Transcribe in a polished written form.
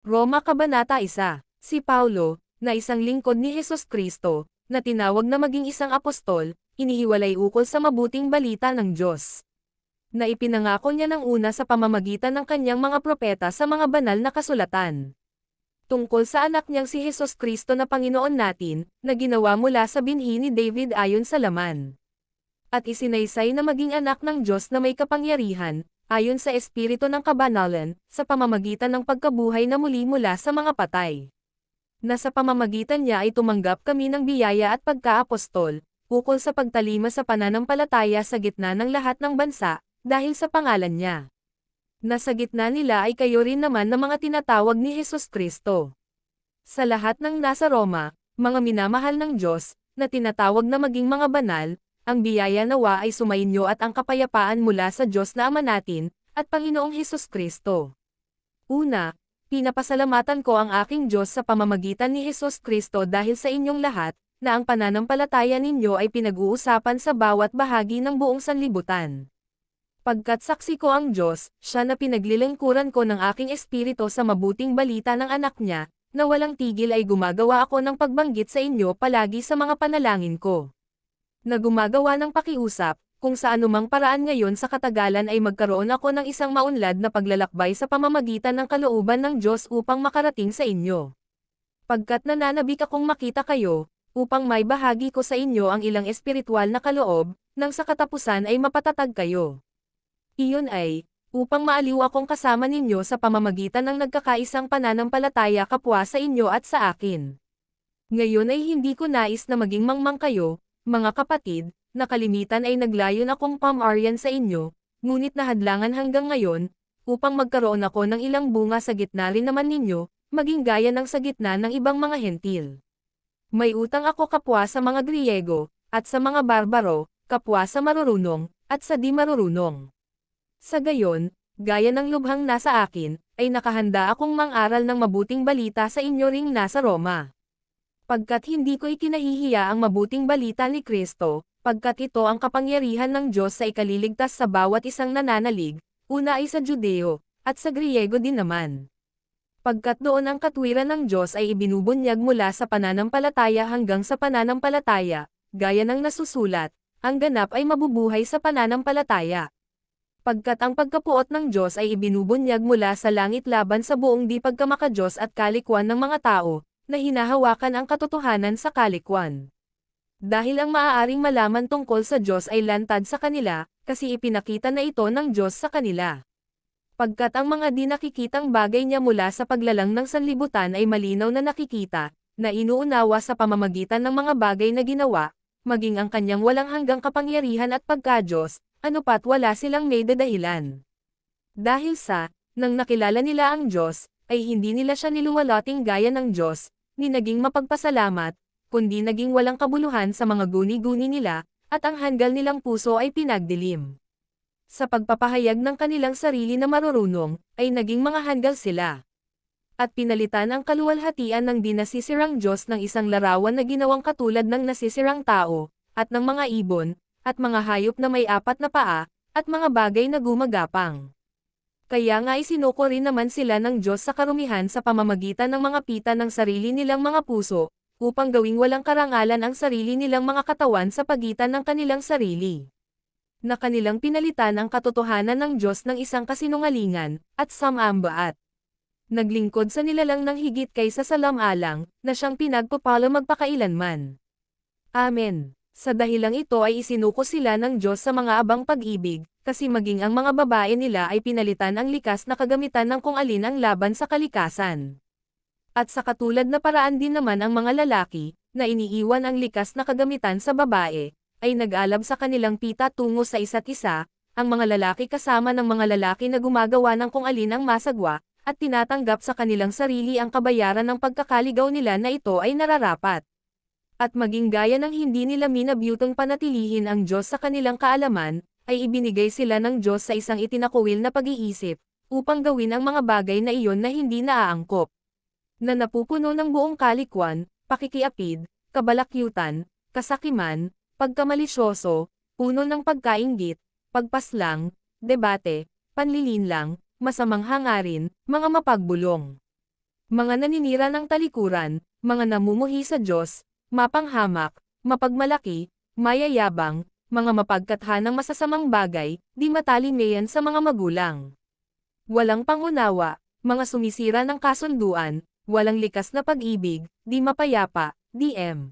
Roma Kabanata 1. Si Paulo, na isang lingkod ni Hesus Kristo, na tinawag na maging isang apostol, inihiwalay ukol sa mabuting balita ng Diyos, na ipinangako niya ng una sa pamamagitan ng kanyang mga propeta sa mga banal na kasulatan. Tungkol sa anak niyang si Hesus Kristo na Panginoon natin, na ginawa mula sa binhi ni David ayon sa laman. At isinaysay na maging anak ng Diyos na may kapangyarihan, ayon sa Espiritu ng Kabanalan, sa pamamagitan ng pagkabuhay na muli mula sa mga patay. Na sa pamamagitan niya ay tumanggap kami ng biyaya at pagka-apostol, ukol sa pagtalima sa pananampalataya sa gitna ng lahat ng bansa, dahil sa pangalan niya. Na sa gitna nila ay kayo rin naman na mga tinatawag ni Hesus Kristo. Sa lahat ng nasa Roma, mga minamahal ng Diyos, na tinatawag na maging mga banal, ang biyaya nawa ay sumainyo at ang kapayapaan mula sa Diyos na Ama natin, at Panginoong Hesus Kristo. Una, pinapasalamatan ko ang aking Diyos sa pamamagitan ni Hesus Kristo dahil sa inyong lahat, na ang pananampalataya ninyo ay pinag-uusapan sa bawat bahagi ng buong sanlibutan. Pagkat saksi ko ang Diyos, siya na pinaglilingkuran ko ng aking espiritu sa mabuting balita ng anak niya, na walang tigil ay gumagawa ako ng pagbanggit sa inyo palagi sa mga panalangin ko. Na gumagawa ng pakiusap, kung sa anumang paraan ngayon sa katagalan ay magkaroon ako ng isang maunlad na paglalakbay sa pamamagitan ng kalooban ng Diyos upang makarating sa inyo. Pagkat nananabik akong makita kayo, upang may bahagi ko sa inyo ang ilang espiritual na kaloob, nang sa katapusan ay mapatatag kayo. Iyon ay, upang maaliw akong kasama ninyo sa pamamagitan ng nagkakaisang pananampalataya kapwa sa inyo at sa akin. Ngayon ay hindi ko nais na maging mangmang kayo, mga kapatid, na kalimitan ay naglayon akong pamaryan sa inyo, ngunit nahadlangan hanggang ngayon, upang magkaroon ako ng ilang bunga sa gitna rin naman ninyo, maging gaya ng sa gitna ng ibang mga hentil. May utang ako kapwa sa mga Griego, at sa mga barbaro, kapwa sa marurunong, at sa di marurunong. Sa gayon, gaya ng lubhang nasa akin, ay nakahanda akong mang-aral ng mabuting balita sa inyo ring nasa Roma. Pagkat hindi ko ikinahihiya ang mabuting balita ni Kristo, pagkat ito ang kapangyarihan ng Diyos sa ikaliligtas sa bawat isang nananalig, una ay sa Judeo, at sa Griego din naman. Pagkat doon ang katwiran ng Diyos ay ibinubunyag mula sa pananampalataya hanggang sa pananampalataya, gaya ng nasusulat, ang ganap ay mabubuhay sa pananampalataya. Pagkat ang pagkapuot ng Diyos ay ibinubunyag mula sa langit laban sa buong di pagkamakadiyos at kalikwan ng mga tao, na hinahawakan ang katotohanan sa kalikwan. Dahil ang maaaring malaman tungkol sa Diyos ay lantad sa kanila, kasi ipinakita na ito ng Diyos sa kanila. Pagkat ang mga di nakikitang bagay niya mula sa paglalang ng sanlibutan ay malinaw na nakikita, na inuunawa sa pamamagitan ng mga bagay na ginawa, maging ang kanyang walang hanggang kapangyarihan at pagka-Diyos, anupat wala silang may dadahilan. Dahil sa, nang nakilala nila ang Diyos, ay hindi nila siya niluwalating gaya ng Diyos, ni naging mapagpasalamat, kundi naging walang kabuluhan sa mga guni-guni nila, at ang hanggal nilang puso ay pinagdilim. Sa pagpapahayag ng kanilang sarili na marurunong, ay naging mga hanggal sila. At pinalitan ang kaluwalhatian ng di nasisirang Diyos ng isang larawan na ginawang katulad ng nasisirang tao, at ng mga ibon, at mga hayop na may apat na paa, at mga bagay na gumagapang. Kaya nga isinuko rin naman sila ng Diyos sa karumihan sa pamamagitan ng mga pita ng sarili nilang mga puso, upang gawing walang karangalan ang sarili nilang mga katawan sa pagitan ng kanilang sarili. Na kanilang pinalitan ang katotohanan ng Diyos ng isang kasinungalingan, at samambaat. Naglingkod sa nilalang ng higit kaysa sa lamalang, na siyang pinagpapalo magpakailanman. Amen. Sa dahilang ito ay isinuko sila ng Diyos sa mga abang pag-ibig, kasi maging ang mga babae nila ay pinalitan ang likas na kagamitan ng kung alin ang laban sa kalikasan. At sa katulad na paraan din naman ang mga lalaki, na iniiwan ang likas na kagamitan sa babae, ay nag-alab sa kanilang pita tungo sa isa't isa, ang mga lalaki kasama ng mga lalaki na gumagawa ng kung alin ang masagwa, at tinatanggap sa kanilang sarili ang kabayaran ng pagkakaligaw nila na ito ay nararapat. At maging gaya ng hindi nila minabutang panatilihin ang Diyos sa kanilang kaalaman, ay ibinigay sila ng Diyos sa isang itinakuwil na pag-iisip, upang gawin ang mga bagay na iyon na hindi naaangkop. Na napupuno ng buong kalikwan, pakikiapid, kabalakyutan, kasakiman, pagkamalisyoso, puno ng pagkainggit, pagpaslang, debate, panlilinlang, masamang hangarin, mga mapagbulong. mga naninira ng talikuran, mga namumuhi sa Diyos, mapanghamak, mapagmalaki, mayayabang, mga mapagkatha ng masasamang bagay, di matalimayan sa mga magulang. Walang pangunawa, mga sumisira ng kasunduan, walang likas na pag-ibig, di mapayapa, DM.